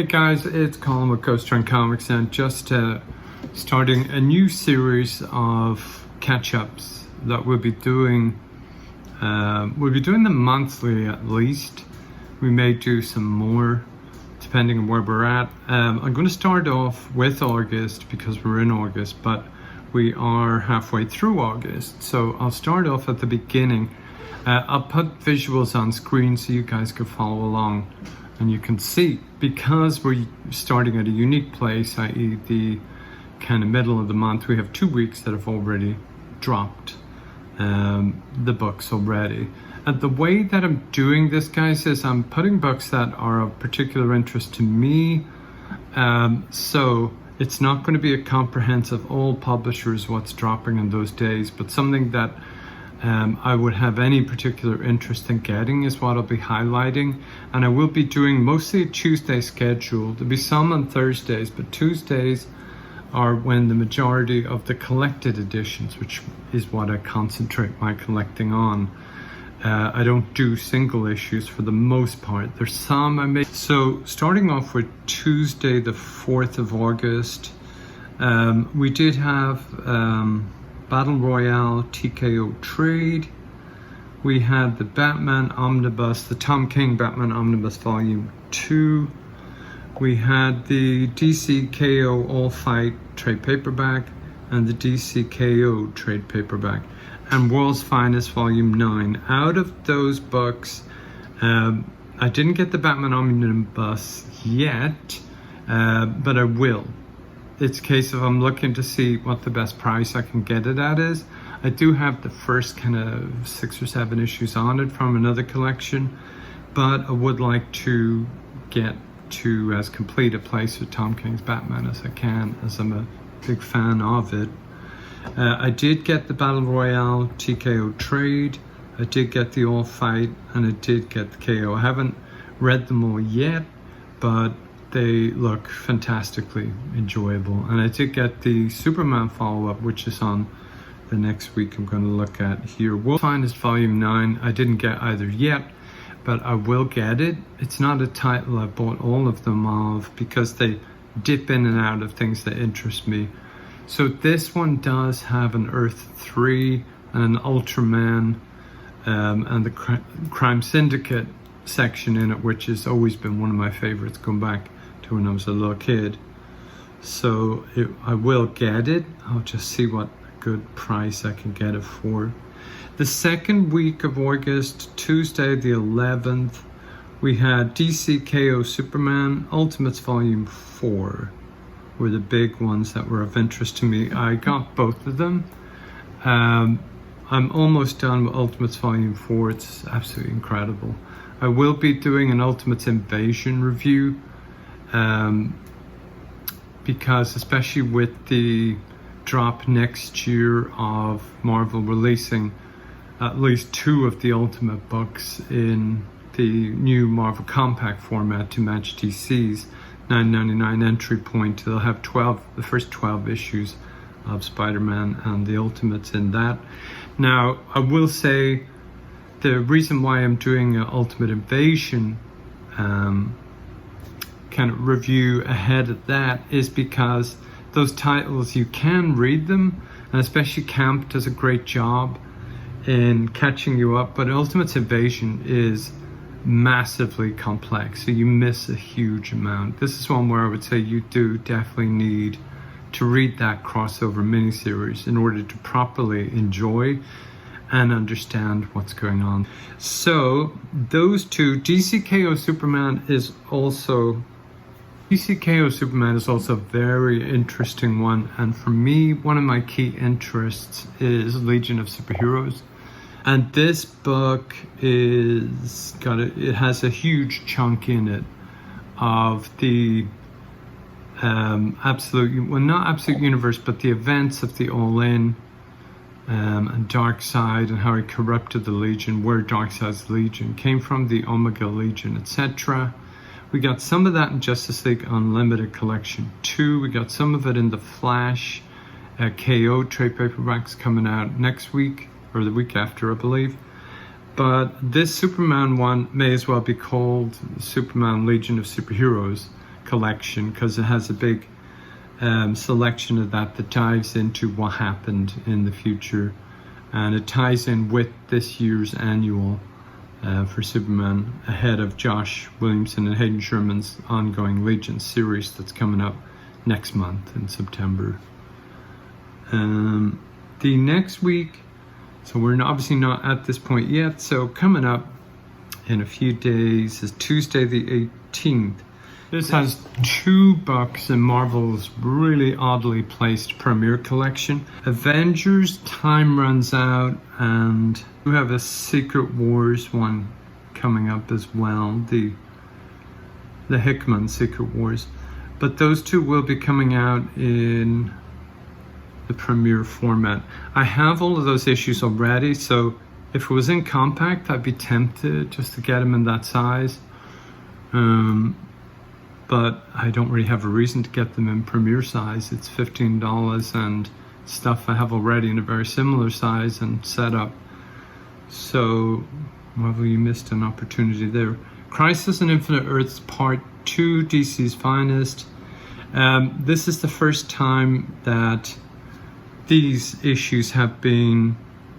Hey guys, it's Colin with Ghost Run Comics, and just starting a new series of catch-ups that we'll be doing. We'll be doing them monthly at least. We may do some more depending on where we're at. I'm going to start off with August because we're in August, but we are halfway through August. So I'll start off at the beginning. I'll put visuals on screen so you guys can follow along. And you can see, because we're starting at a unique place, i.e. the kind of middle of the month, we have 2 weeks that have already dropped the books already. And the way that I'm doing this, guys, is I'm putting books that are of particular interest to me. So it's not going to be a comprehensive all publishers what's dropping in those days, but something that I would have any particular interest in getting is what I'll be highlighting. And I will be doing mostly a Tuesday schedule. There'll be some on Thursdays, but Tuesdays are when the majority of the collected editions, which is what I concentrate my collecting on. I don't do single issues for the most part. There's some I make. So starting off with Tuesday the 4th of August, we did have Battle Royale TKO trade. We had the Batman Omnibus, the Tom King Batman Omnibus Volume 2. We had the DC K.O All Fight trade paperback and the DC K.O trade paperback, and World's Finest Volume 9. Out of those books, I didn't get the Batman Omnibus yet, but I will. It's a case of I'm looking to see what the best price I can get it at is. I do have the first kind of 6 or 7 issues on it from another collection, but I would like to get to as complete a place with Tom King's Batman as I can, as I'm a big fan of it. I did get the Battle Royale TKO trade, I did get the All Fight, and I did get the KO. I haven't read them all yet, but they look fantastically enjoyable. And I did get the Superman follow-up, which is on the next week I'm going to look at here. World's Finest Volume 9, I didn't get either yet, but I will get it. It's not a title I bought all of them of because they dip in and out of things that interest me. So this one does have an Earth 3 and an Ultraman and the Crime Syndicate section in it, which has always been one of my favorites going back to when I was a little kid. So I will get it. I'll just see what good price I can get it for. The second week of August, Tuesday the 11th, we had DC K.O Superman Ultimates Volume 4 were the big ones that were of interest to me. I got both of them. I'm almost done with Ultimates Volume 4. It's absolutely incredible. I will be doing an Ultimates Invasion review because especially with the drop next year of Marvel releasing at least 2 of the Ultimate books in the new Marvel Compact format to match DC's $9.99 entry point, they'll have the first 12 issues of Spider-Man and the Ultimates in that. Now, I will say the reason why I'm doing an Ultimate Invasion kind of review ahead of that is because those titles, you can read them, and especially Camp does a great job in catching you up, but Ultimate Invasion is massively complex, so you miss a huge amount. This is one where I would say you do definitely need to read that crossover miniseries in order to properly enjoy and understand what's going on. So those two, DC K.O Superman is also a very interesting one, and for me, one of my key interests is Legion of Superheroes. And this book it has a huge chunk in it of the not Absolute Universe, but the events of the All In and Darkseid and how he corrupted the Legion, where Darkseid's Legion came from, the Omega Legion, etc. We got some of that in Justice League Unlimited Collection 2. We got some of it in the Flash KO trade paperbacks coming out next week, or the week after, I believe. But this Superman one may as well be called Superman Legion of Superheroes, collection because it has a big selection of that dives into what happened in the future, and it ties in with this year's annual for Superman ahead of Josh Williamson and Hayden Sherman's ongoing Legion series that's coming up next month in September. The next week, so we're obviously not at this point yet, so coming up in a few days is Tuesday the 18th. This has 2 books in Marvel's really oddly placed premiere collection. Avengers Time Runs Out, and we have a Secret Wars one coming up as well, the Hickman Secret Wars. But those 2 will be coming out in the premiere format. I have all of those issues already, so if it was in compact, I'd be tempted just to get them in that size. But I don't really have a reason to get them in premiere size. It's $15 and stuff I have already in a very similar size and setup. So, well, you missed an opportunity there. Crisis on Infinite Earths Part 2, DC's Finest. This is the first time that these issues have been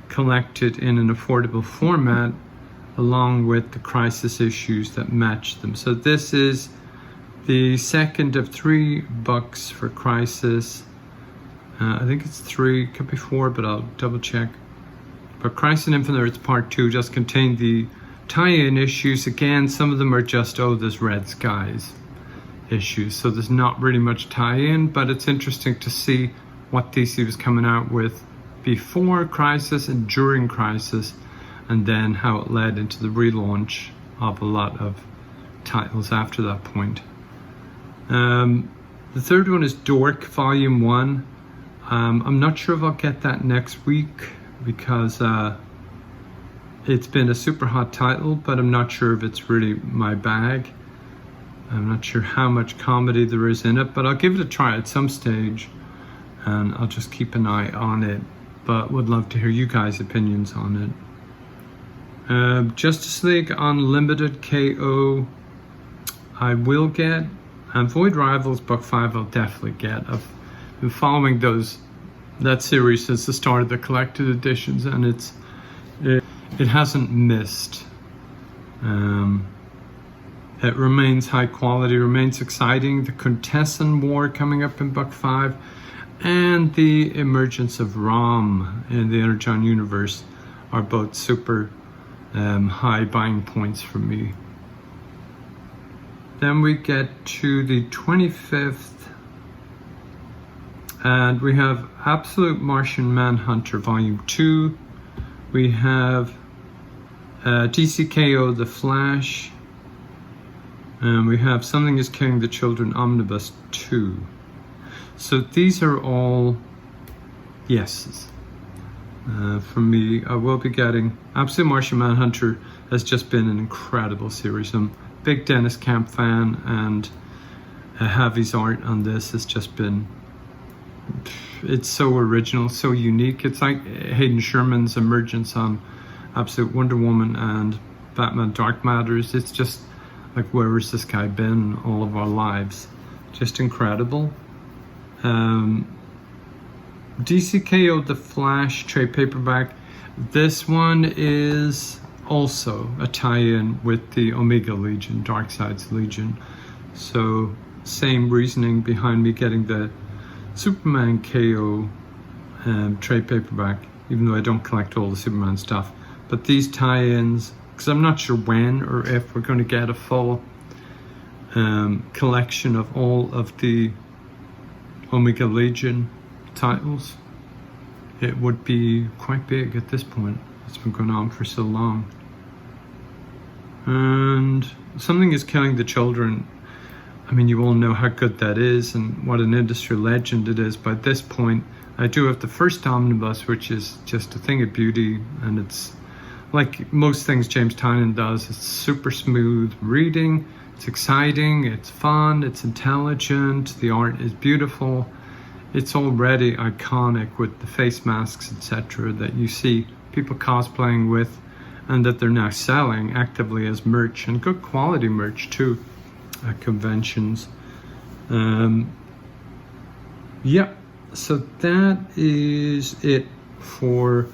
collected in an affordable format along with the Crisis issues that match them. So this is the second of 3 books for Crisis. I think it's 3, could be 4, but I'll double check. But Crisis on Infinite Earths Part 2 just contained the tie-in issues. Again, some of them are just, oh, there's Red Skies issues. So there's not really much tie-in, but it's interesting to see what DC was coming out with before Crisis and during Crisis, and then how it led into the relaunch of a lot of titles after that point. The third one is Dork Volume 1. I'm not sure if I'll get that next week because it's been a super hot title, but I'm not sure if it's really my bag. I'm not sure how much comedy there is in it, but I'll give it a try at some stage and I'll just keep an eye on it, but would love to hear you guys' opinions on it. Justice League Unlimited K.O. I will get, and Void Rivals Book 5 I'll definitely get. I've been following that series since the start of the collected editions, and it hasn't missed. It remains high quality, remains exciting. The Contestant War coming up in Book 5, and the emergence of Rom in the Energon Universe are both super high buying points for me. Then we get to the 25th, and we have Absolute Martian Manhunter Volume 2. We have DC K.O. The Flash, and we have Something is Killing the Children Omnibus 2. So these are all yeses. For me, I will be getting Absolute Martian Manhunter. Has just been an incredible series. I'm a big Dennis Camp fan, and Javi's art on this has just been, it's so original, so unique. It's like Hayden Sherman's emergence on Absolute Wonder Woman and Batman Dark Matters. It's just like, where has this guy been all of our lives? Just incredible. DC K.O. The Flash trade paperback. This one is also a tie-in with the Omega Legion, Darkseid's Legion. So same reasoning behind me getting the Superman K.O. trade paperback, even though I don't collect all the Superman stuff. But these tie-ins, because I'm not sure when or if we're going to get a full collection of all of the Omega Legion titles. It would be quite big at this point. It's been going on for so long. And Something is Killing the Children. I mean, you all know how good that is and what an industry legend it is. By this point, I do have the first omnibus, which is just a thing of beauty, and it's like most things James Tynion does. It's super smooth reading. It's exciting, it's fun, it's intelligent, the art is beautiful. It's already iconic with the face masks, etc., that you see people cosplaying with, and that they're now selling actively as merch, and good quality merch too, at conventions. Yeah, so that is it for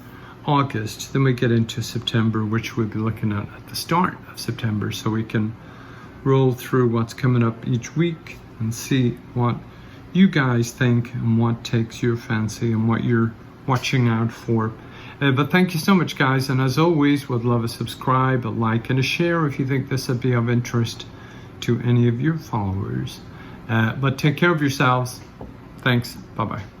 August. Then we get into September, which we'll be looking at the start of September, so we can roll through what's coming up each week and see what you guys think and what takes your fancy and what you're watching out for. But thank you so much, guys, and as always, would love a subscribe, a like, and a share if you think this would be of interest to any of your followers. But take care of yourselves. Thanks. Bye-bye.